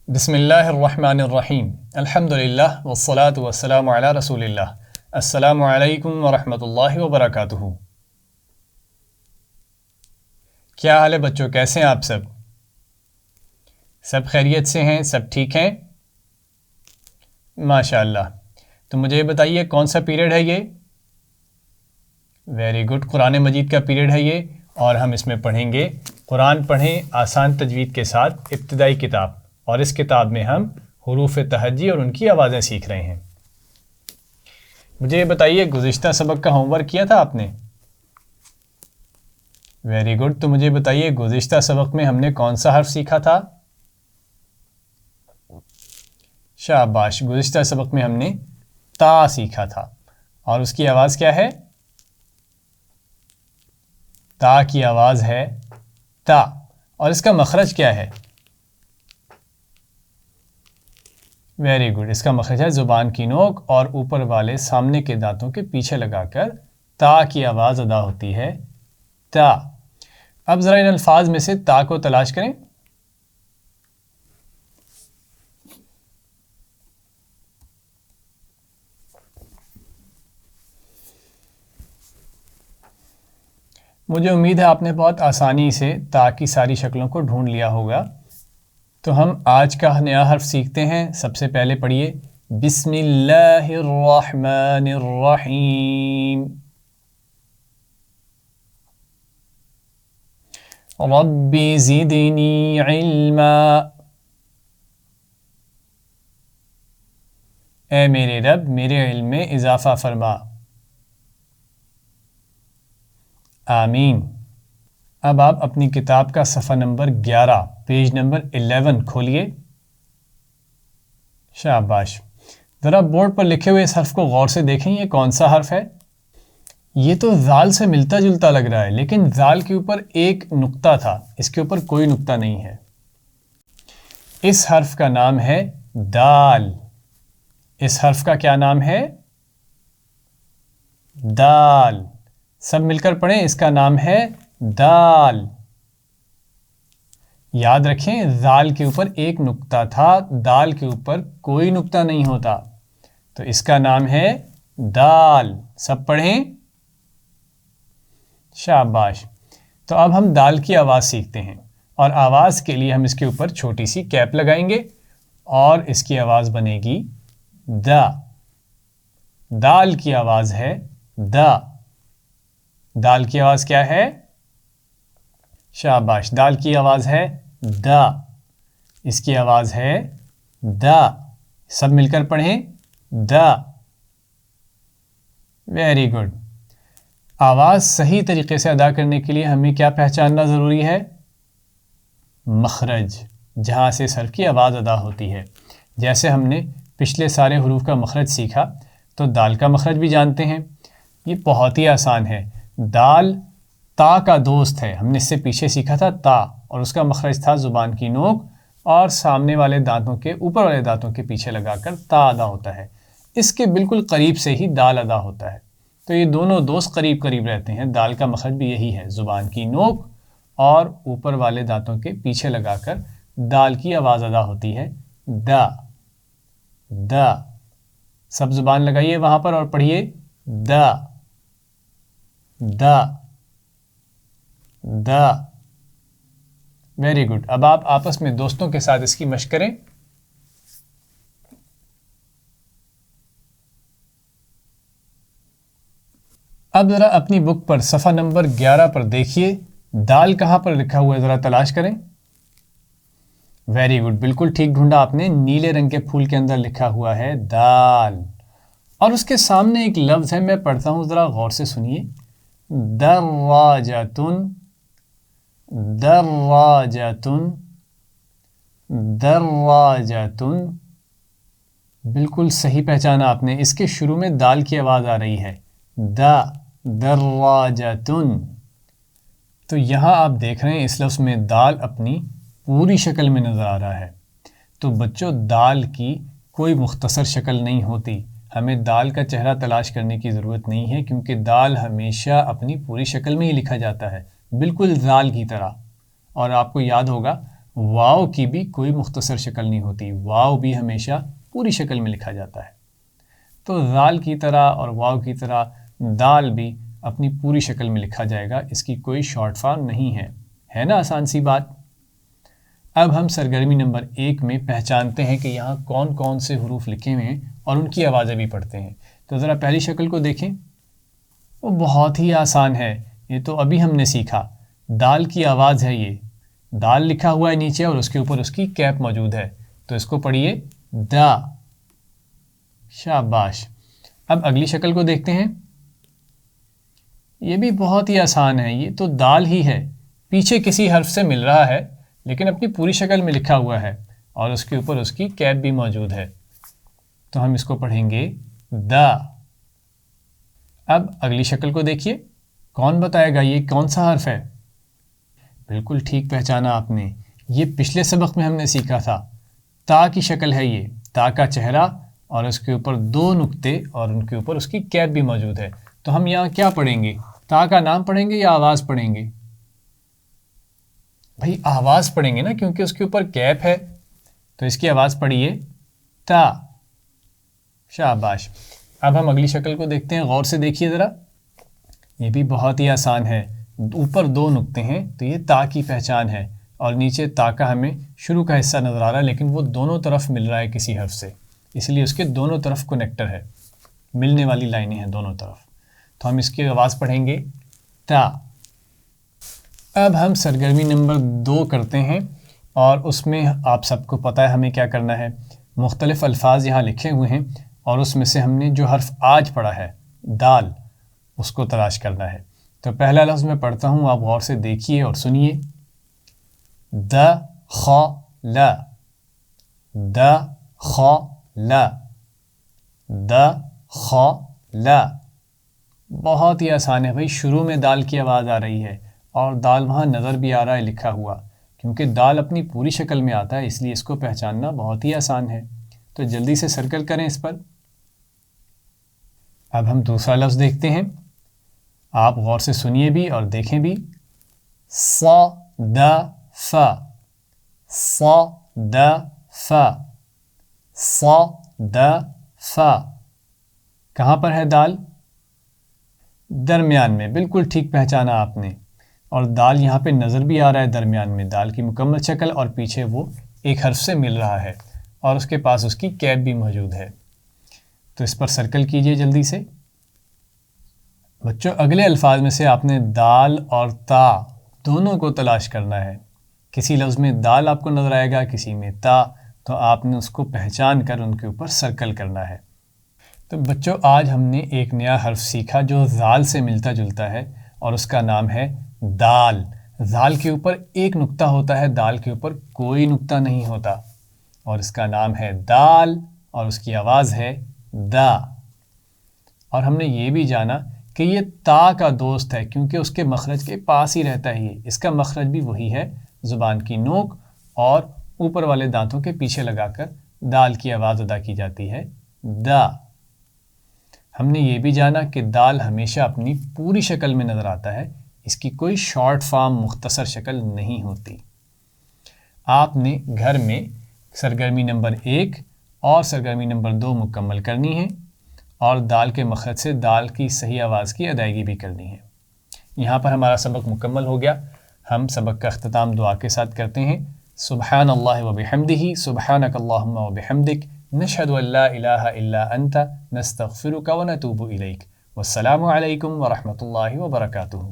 بسم اللہ الرحمن الرحیم الحمدللہ والصلاة والسلام علی رسول اللہ السلام علیکم ورحمۃ اللہ وبرکاتہ۔ کیا حال ہے بچوں، کیسے ہیں آپ سب خیریت سے ہیں؟ سب ٹھیک ہیں؟ ماشاء اللہ۔ تو مجھے یہ بتائیے کون سا پیریڈ ہے یہ؟ ویری گڈ، قرآن مجید کا پیریڈ ہے یہ، اور ہم اس میں پڑھیں گے قرآن پڑھیں آسان تجوید کے ساتھ ابتدائی کتاب، اور اس کتاب میں ہم حروف تہجی اور ان کی آوازیں سیکھ رہے ہیں۔ مجھے یہ بتائیے گزشتہ سبق کا ہوم ورک کیا تھا آپ نے؟ ویری گڈ، تو مجھے بتائیے گزشتہ سبق میں ہم نے کون سا حرف سیکھا تھا؟ شاباش، گزشتہ سبق میں ہم نے تا سیکھا تھا، اور اس کی آواز کیا ہے؟ تا کی آواز ہے تا، اور اس کا مخرج کیا ہے؟ ویری گڈ، اس کا مخرج ہے زبان کی نوک اور اوپر والے سامنے کے دانتوں کے پیچھے لگا کر تا کی آواز ادا ہوتی ہے، تا۔ اب ذرا ان الفاظ میں سے تا کو تلاش کریں۔ مجھے امید ہے آپ نے بہت آسانی سے تا کی ساری شکلوں کو ڈھونڈ لیا ہوگا۔ تو ہم آج کا نیا حرف سیکھتے ہیں۔ سب سے پہلے پڑھیے بسم اللہ الرحمن الرحیم۔ رب زدنی علما، اے میرے رب میرے علم میں اضافہ فرما۔ آمین۔ اب آپ اپنی کتاب کا صفحہ نمبر 11 پیج نمبر 11 کھولیے۔ شاباش، ذرا بورڈ پر لکھے ہوئے اس حرف کو غور سے دیکھیں، یہ کون سا حرف ہے؟ یہ تو ذال سے ملتا جلتا لگ رہا ہے، لیکن ذال کے اوپر ایک نقطہ تھا، اس کے اوپر کوئی نقطہ نہیں ہے۔ اس حرف کا نام ہے دال۔ اس حرف کا کیا نام ہے؟ دال۔ سب مل کر پڑھیں، اس کا نام ہے دال۔ یاد رکھیں، ذال کے اوپر ایک نقطہ تھا، دال کے اوپر کوئی نقطہ نہیں ہوتا، تو اس کا نام ہے دال۔ سب پڑھیں۔ شاباش۔ تو اب ہم دال کی آواز سیکھتے ہیں، اور آواز کے لیے ہم اس کے اوپر چھوٹی سی کیپ لگائیں گے، اور اس کی آواز بنے گی دا۔ دال کی آواز ہے دا۔ دال کی آواز کیا ہے؟ شاباش، دال کی آواز ہے دا۔ اس کی آواز ہے دا۔ سب مل کر پڑھیں، دا۔ Very good. آواز صحیح طریقے سے ادا کرنے کے لیے ہمیں کیا پہچاننا ضروری ہے؟ مخرج، جہاں سے اس حرف کی آواز ادا ہوتی ہے۔ جیسے ہم نے پچھلے سارے حروف کا مخرج سیکھا، تو دال کا مخرج بھی جانتے ہیں۔ یہ بہت ہی آسان ہے۔ دال تا کا دوست ہے، ہم نے اس سے پیچھے سیکھا تھا تا، اور اس کا مخرج تھا زبان کی نوک اور سامنے والے دانتوں کے اوپر والے دانتوں کے پیچھے لگا کر تا ادا ہوتا ہے۔ اس کے بالکل قریب سے ہی دال ادا ہوتا ہے، تو یہ دونوں دوست قریب قریب رہتے ہیں۔ دال کا مخرج بھی یہی ہے، زبان کی نوک اور اوپر والے دانتوں کے پیچھے لگا کر دال کی آواز ادا ہوتی ہے، دا۔ دا۔ سب زبان لگائیے وہاں پر اور پڑھیے دا۔ دا۔ دا۔ Very good. اب آپ آپس میں دوستوں کے ساتھ اس کی مشق کریں۔ اب ذرا اپنی بک پر صفحہ نمبر 11 پر دیکھیے، دال کہاں پر لکھا ہوا ہے، ذرا تلاش کریں۔ ویری گڈ، بالکل ٹھیک ڈھونڈا آپ نے، نیلے رنگ کے پھول کے اندر لکھا ہوا ہے دال، اور اس کے سامنے ایک لفظ ہے، میں پڑھتا ہوں، ذرا غور سے سنیے۔ دراجتن، دراجتن، دراجتن۔ بالکل صحیح پہچانا آپ نے، اس کے شروع میں دال کی آواز آ رہی ہے، دا، دراجتن۔ تو یہاں آپ دیکھ رہے ہیں اس لفظ میں دال اپنی پوری شکل میں نظر آ رہا ہے۔ تو بچوں، دال کی کوئی مختصر شکل نہیں ہوتی، ہمیں دال کا چہرہ تلاش کرنے کی ضرورت نہیں ہے، کیونکہ دال ہمیشہ اپنی پوری شکل میں ہی لکھا جاتا ہے، بالکل ذال کی طرح۔ اور آپ کو یاد ہوگا واو کی بھی کوئی مختصر شکل نہیں ہوتی، واو بھی ہمیشہ پوری شکل میں لکھا جاتا ہے۔ تو ذال کی طرح اور واو کی طرح دال بھی اپنی پوری شکل میں لکھا جائے گا، اس کی کوئی شارٹ فارم نہیں ہے نا آسان سی بات۔ اب ہم سرگرمی نمبر 1 میں پہچانتے ہیں کہ یہاں کون کون سے حروف لکھے ہوئے ہیں اور ان کی آوازیں بھی پڑھتے ہیں۔ تو ذرا پہلی شکل کو دیکھیں، وہ بہت ہی آسان ہے، یہ تو ابھی ہم نے سیکھا۔ دال کی آواز ہے، یہ دال لکھا ہوا ہے نیچے اور اس کے اوپر اس کی کیپ موجود ہے، تو اس کو پڑھیے دا۔ شاباش۔ اب اگلی شکل کو دیکھتے ہیں، یہ بھی بہت ہی آسان ہے، یہ تو دال ہی ہے، پیچھے کسی حرف سے مل رہا ہے لیکن اپنی پوری شکل میں لکھا ہوا ہے اور اس کے اوپر اس کی کیپ بھی موجود ہے، تو ہم اس کو پڑھیں گے دا۔ اب اگلی شکل کو دیکھیے، کون بتائے گا یہ کون سا حرف ہے؟ بالکل ٹھیک پہچانا آپ نے، یہ پچھلے سبق میں ہم نے سیکھا تھا، تا کی شکل ہے، یہ تا کا چہرہ اور اس کے اوپر 2 نقطے اور ان کے اوپر اس کی کیپ بھی موجود ہے۔ تو ہم یہاں کیا پڑھیں گے؟ تا کا نام پڑھیں گے یا آواز پڑھیں گے؟ بھائی آواز پڑھیں گے نا، کیونکہ اس کے اوپر کیپ ہے، تو اس کی آواز پڑھیے تا۔ شاباش۔ اب ہم اگلی شکل کو دیکھتے ہیں، غور سے دیکھیے ذرا، یہ بھی بہت ہی آسان ہے، اوپر 2 نقطے ہیں تو یہ تا کی پہچان ہے، اور نیچے تا کا ہمیں شروع کا حصہ نظر آ رہا ہے لیکن وہ دونوں طرف مل رہا ہے کسی حرف سے، اس لیے اس کے دونوں طرف کنیکٹر ہے، ملنے والی لائنیں ہیں دونوں طرف، تو ہم اس کی آواز پڑھیں گے تا۔ اب ہم سرگرمی نمبر 2 کرتے ہیں، اور اس میں آپ سب کو پتہ ہے ہمیں کیا کرنا ہے، مختلف الفاظ یہاں لکھے ہوئے ہیں اور اس میں سے ہم نے جو حرف آج پڑھا ہے دال، اس کو تلاش کرنا ہے۔ تو پہلا لفظ میں پڑھتا ہوں، آپ غور سے دیکھیے اور سنیے، دخل، دخل، دخل۔ بہت ہی آسان ہے بھائی، شروع میں دال کی آواز آ رہی ہے اور دال وہاں نظر بھی آ رہا ہے لکھا ہوا، کیونکہ دال اپنی پوری شکل میں آتا ہے اس لیے اس کو پہچاننا بہت ہی آسان ہے۔ تو جلدی سے سرکل کریں اس پر۔ اب ہم دوسرا لفظ دیکھتے ہیں، آپ غور سے سنیے بھی اور دیکھیں بھی، صدف، صدف، صدف۔ کہاں پر ہے دال؟ درمیان میں، بالکل ٹھیک پہچانا آپ نے، اور دال یہاں پہ نظر بھی آ رہا ہے درمیان میں، دال کی مکمل شکل، اور پیچھے وہ ایک حرف سے مل رہا ہے اور اس کے پاس اس کی کیپ بھی موجود ہے۔ تو اس پر سرکل کیجئے جلدی سے۔ بچوں اگلے الفاظ میں سے آپ نے دال اور تا دونوں کو تلاش کرنا ہے، کسی لفظ میں دال آپ کو نظر آئے گا، کسی میں تا، تو آپ نے اس کو پہچان کر ان کے اوپر سرکل کرنا ہے۔ تو بچوں آج ہم نے ایک نیا حرف سیکھا جو ذال سے ملتا جلتا ہے اور اس کا نام ہے دال۔ ذال کے اوپر ایک نقطہ ہوتا ہے، دال کے اوپر کوئی نقطہ نہیں ہوتا، اور اس کا نام ہے دال اور اس کی آواز ہے دا۔ اور ہم نے یہ بھی جانا کہ یہ تا کا دوست ہے کیونکہ اس کے مخرج کے پاس ہی رہتا ہے، اس کا مخرج بھی وہی ہے، زبان کی نوک اور اوپر والے دانتوں کے پیچھے لگا کر دال کی آواز ادا کی جاتی ہے دا۔ ہم نے یہ بھی جانا کہ دال ہمیشہ اپنی پوری شکل میں نظر آتا ہے، اس کی کوئی شارٹ فارم مختصر شکل نہیں ہوتی۔ آپ نے گھر میں سرگرمی نمبر 1 اور سرگرمی نمبر 2 مکمل کرنی ہے اور دال کے مخرج سے دال کی صحیح آواز کی ادائیگی بھی کرنی ہے۔ یہاں پر ہمارا سبق مکمل ہو گیا۔ ہم سبق کا اختتام دعا کے ساتھ کرتے ہیں، سبحان اللہ و بحمدہ، سبحانک اللہم و بحمدک، نشہد ان لا الہ الا انت، نستغفرک و نتوب الیک۔ والسلام علیکم ورحمۃ اللہ وبرکاتہ۔